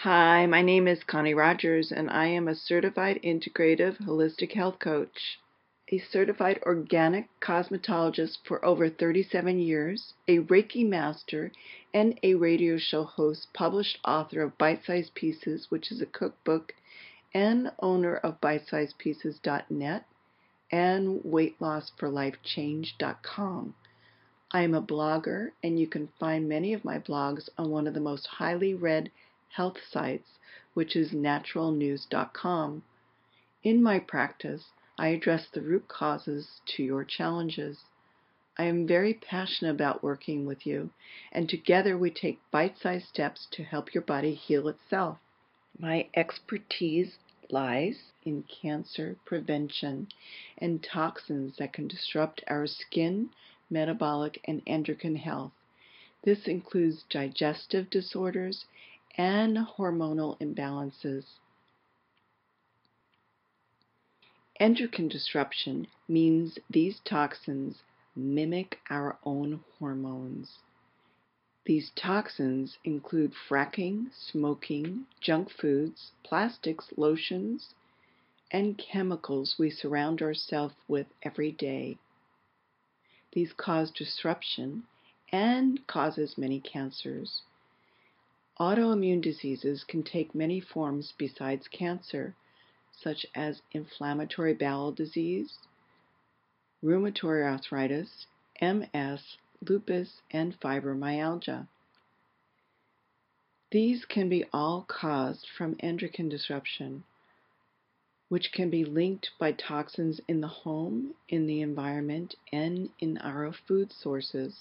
Hi, my name is Connie Rogers, and I am a certified integrative holistic health coach, a certified organic cosmetologist for over 37 years, a Reiki master, and a radio show host, published author of Bite Size Pieces, which is a cookbook, and owner of BiteSizePieces.net and WeightLossForLifeChange.com. I am a blogger, and you can find many of my blogs on one of the most highly read health sites, which is naturalnews.com. In my practice, I address the root causes to your challenges. I am very passionate about working with you, and together we take bite-sized steps to help your body heal itself. My expertise lies in cancer prevention and toxins that can disrupt our skin, metabolic, and endocrine health. This includes digestive disorders and hormonal imbalances. Endocrine disruption means these toxins mimic our own hormones. These toxins include fracking, smoking, junk foods, plastics, lotions, and chemicals we surround ourselves with every day. These cause disruption and causes many cancers. Autoimmune diseases can take many forms besides cancer, such as inflammatory bowel disease, rheumatoid arthritis, MS, lupus, and fibromyalgia. These can be all caused from endocrine disruption, which can be linked by toxins in the home, in the environment, and in our food sources.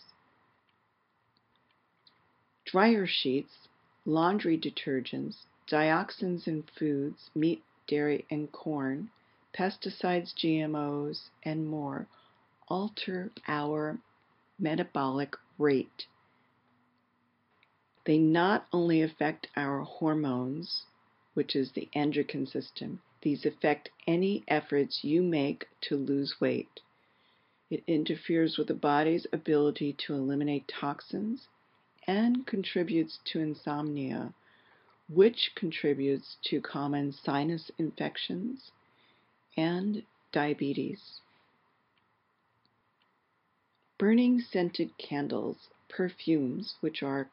Dryer sheets, laundry detergents, dioxins in foods, meat, dairy, and corn, pesticides, GMOs, and more alter our metabolic rate. They not only affect our hormones, which is the endocrine system, these affect any efforts you make to lose weight. It interferes with the body's ability to eliminate toxins and contributes to insomnia, which contributes to common sinus infections and diabetes. Burning scented candles, perfumes, which are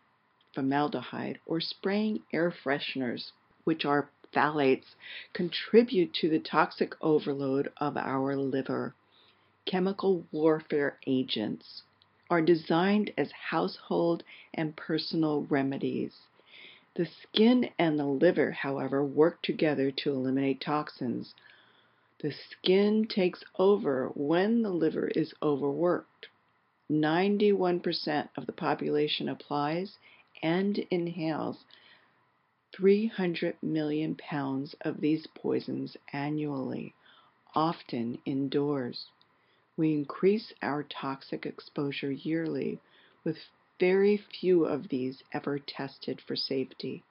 formaldehyde, or spraying air fresheners, which are phthalates, contribute to the toxic overload of our liver. Chemical warfare agents are designed as household and personal remedies. The skin and the liver, however, work together to eliminate toxins. The skin takes over when the liver is overworked. 91% of the population applies and inhales 300 million pounds of these poisons annually, often indoors. We increase our toxic exposure yearly, with very few of these ever tested for safety.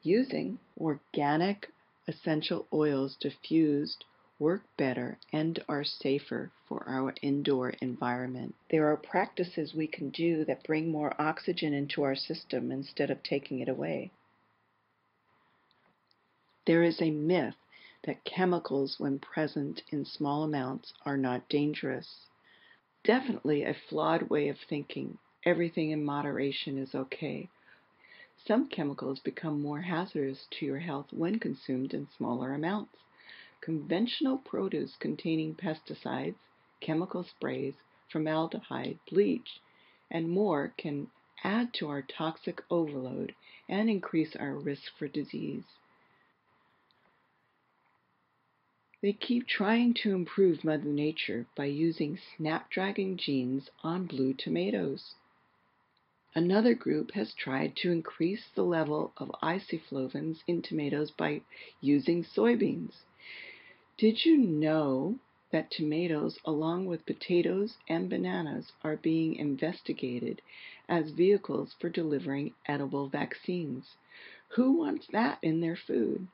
Using organic essential oils diffused work better and are safer for our indoor environment. There are practices we can do that bring more oxygen into our system instead of taking it away. There is a myth that chemicals, when present in small amounts, are not dangerous. Definitely a flawed way of thinking. Everything in moderation is okay. Some chemicals become more hazardous to your health when consumed in smaller amounts. Conventional produce containing pesticides, chemical sprays, formaldehyde, bleach, and more can add to our toxic overload and increase our risk for disease. They keep trying to improve Mother Nature by using snapdragon genes on blue tomatoes. Another group has tried to increase the level of isoflavones in tomatoes by using soybeans. Did you know that tomatoes, along with potatoes and bananas, are being investigated as vehicles for delivering edible vaccines? Who wants that in their food?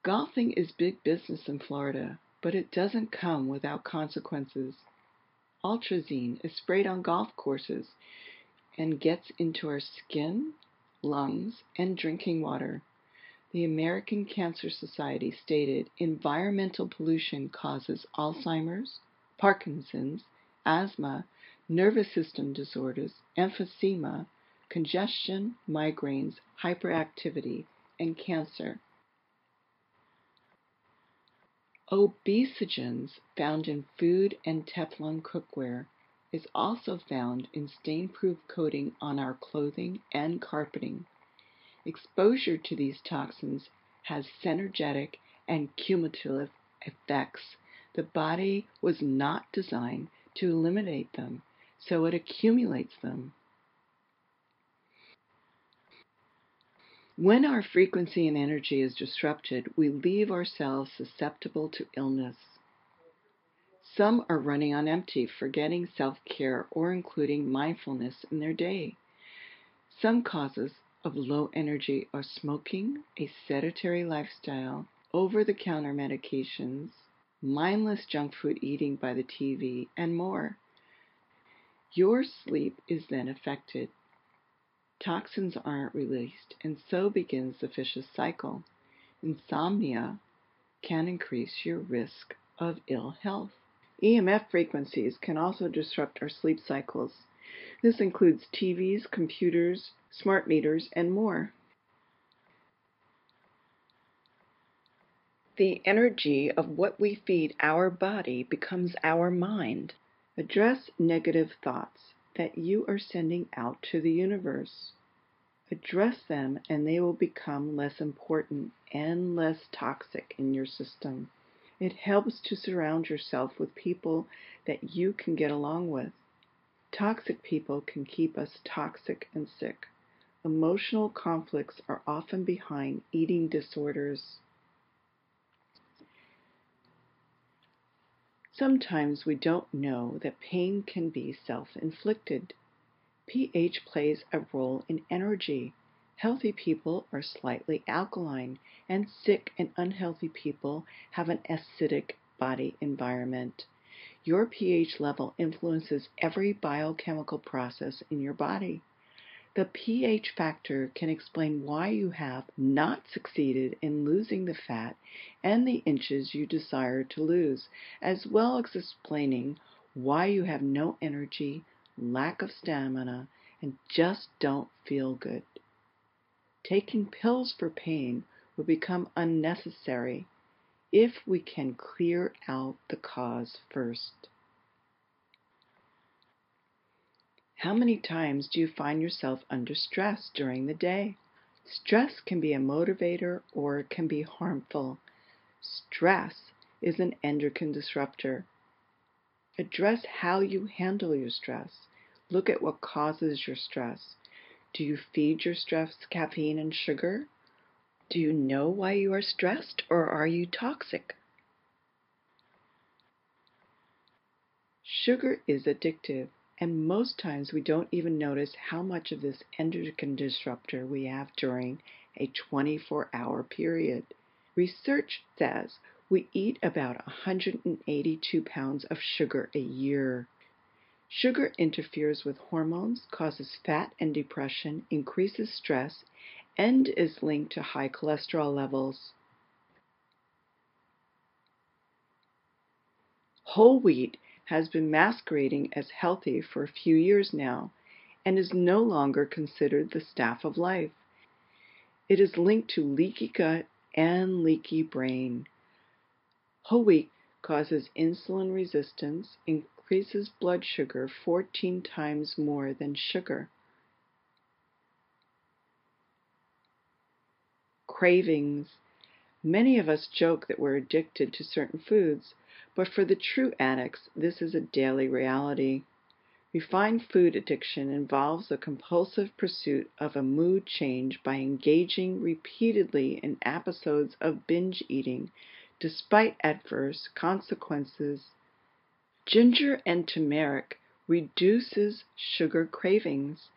Golfing is big business in Florida, but it doesn't come without consequences. Ultrazine is sprayed on golf courses and gets into our skin, lungs, and drinking water. The American Cancer Society stated environmental pollution causes Alzheimer's, Parkinson's, asthma, nervous system disorders, emphysema, congestion, migraines, hyperactivity, and cancer. Obesogens found in food and Teflon cookware is also found in stain-proof coating on our clothing and carpeting. Exposure to these toxins has synergetic and cumulative effects. The body was not designed to eliminate them, so it accumulates them. When our frequency and energy is disrupted, we leave ourselves susceptible to illness. Some are running on empty, forgetting self-care or including mindfulness in their day. Some causes of low energy are smoking, a sedentary lifestyle, over-the-counter medications, mindless junk food eating by the TV, and more. Your sleep is then affected. Toxins aren't released, and so begins the vicious cycle. Insomnia can increase your risk of ill health. EMF frequencies can also disrupt our sleep cycles. This includes TVs, computers, smart meters, and more. The energy of what we feed our body becomes our mind. Address negative thoughts that you are sending out to the universe. Address them and they will become less important and less toxic in your system. It helps to surround yourself with people that you can get along with. Toxic people can keep us toxic and sick. Emotional conflicts are often behind eating disorders. Sometimes we don't know that pain can be self-inflicted. pH plays a role in energy. Healthy people are slightly alkaline, and sick and unhealthy people have an acidic body environment. Your pH level influences every biochemical process in your body. The pH factor can explain why you have not succeeded in losing the fat and the inches you desire to lose, as well as explaining why you have no energy, lack of stamina, and just don't feel good. Taking pills for pain will become unnecessary if we can clear out the cause first. How many times do you find yourself under stress during the day? Stress can be a motivator or it can be harmful. Stress is an endocrine disruptor. Address how you handle your stress. Look at what causes your stress. Do you feed your stress caffeine and sugar? Do you know why you are stressed, or are you toxic? Sugar is addictive, and most times we don't even notice how much of this endocrine disruptor we have during a 24-hour period. Research says we eat about 182 pounds of sugar a year. Sugar interferes with hormones, causes fat and depression, increases stress, and is linked to high cholesterol levels. Whole wheat has been masquerading as healthy for a few years now and is no longer considered the staff of life. It is linked to leaky gut and leaky brain. Whole wheat causes insulin resistance, increases blood sugar 14 times more than sugar. Cravings. Many of us joke that we're addicted to certain foods, but for the true addicts, this is a daily reality. Refined food addiction involves a compulsive pursuit of a mood change by engaging repeatedly in episodes of binge eating, despite adverse consequences. Ginger and turmeric reduces sugar cravings.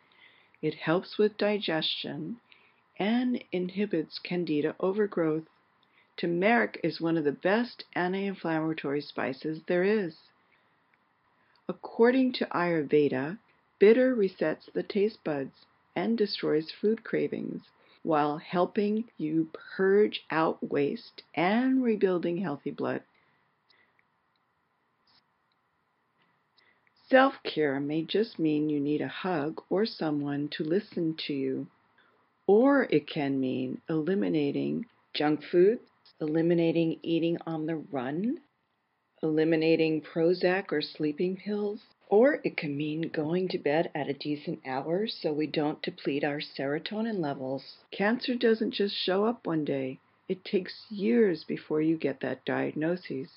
It helps with digestion and inhibits candida overgrowth. Turmeric is one of the best anti-inflammatory spices there is. According to Ayurveda, Bitter resets the taste buds and destroys food cravings while helping you purge out waste and rebuilding healthy blood. Self-care may just mean you need a hug or someone to listen to you, or it can mean eliminating junk foods, eliminating eating on the run, eliminating Prozac or sleeping pills, or it can mean going to bed at a decent hour so we don't deplete our serotonin levels. Cancer doesn't just show up one day. It takes years before you get that diagnosis.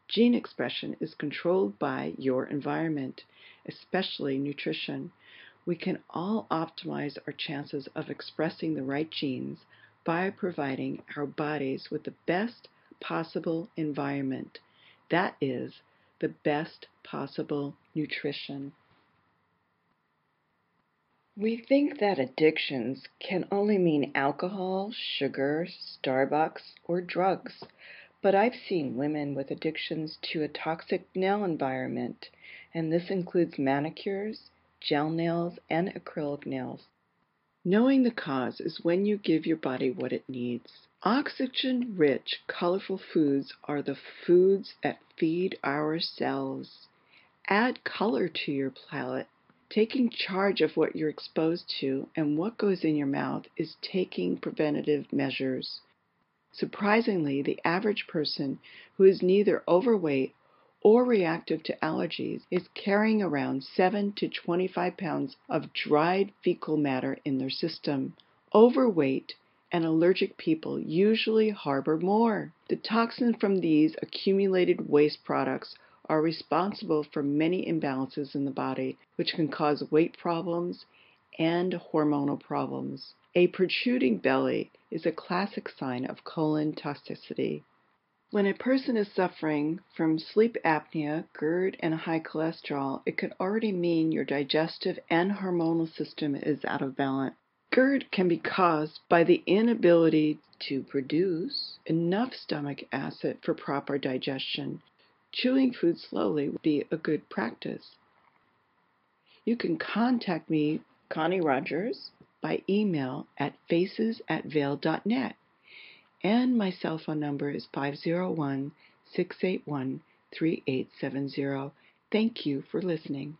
Gene expression is controlled by your environment, especially nutrition. We can all optimize our chances of expressing the right genes by providing our bodies with the best possible environment. That is, the best possible nutrition. We think that addictions can only mean alcohol, sugar, Starbucks, or drugs. But I've seen women with addictions to a toxic nail environment, and this includes manicures, gel nails, and acrylic nails. Knowing the cause is when you give your body what it needs. Oxygen-rich, colorful foods are the foods that feed our cells. Add color to your palate. Taking charge of what you're exposed to and what goes in your mouth is taking preventative measures. Surprisingly, the average person who is neither overweight or reactive to allergies is carrying around 7 to 25 pounds of dried fecal matter in their system. Overweight and allergic people usually harbor more. The toxins from these accumulated waste products are responsible for many imbalances in the body, which can cause weight problems and hormonal problems. A protruding belly is a classic sign of colon toxicity. When a person is suffering from sleep apnea, GERD, and high cholesterol, it could already mean your digestive and hormonal system is out of balance. GERD can be caused by the inability to produce enough stomach acid for proper digestion. Chewing food slowly would be a good practice. You can contact me, Connie Rogers, by email at faces@vail.net, and my cell phone number is 501-681-3870. Thank you for listening.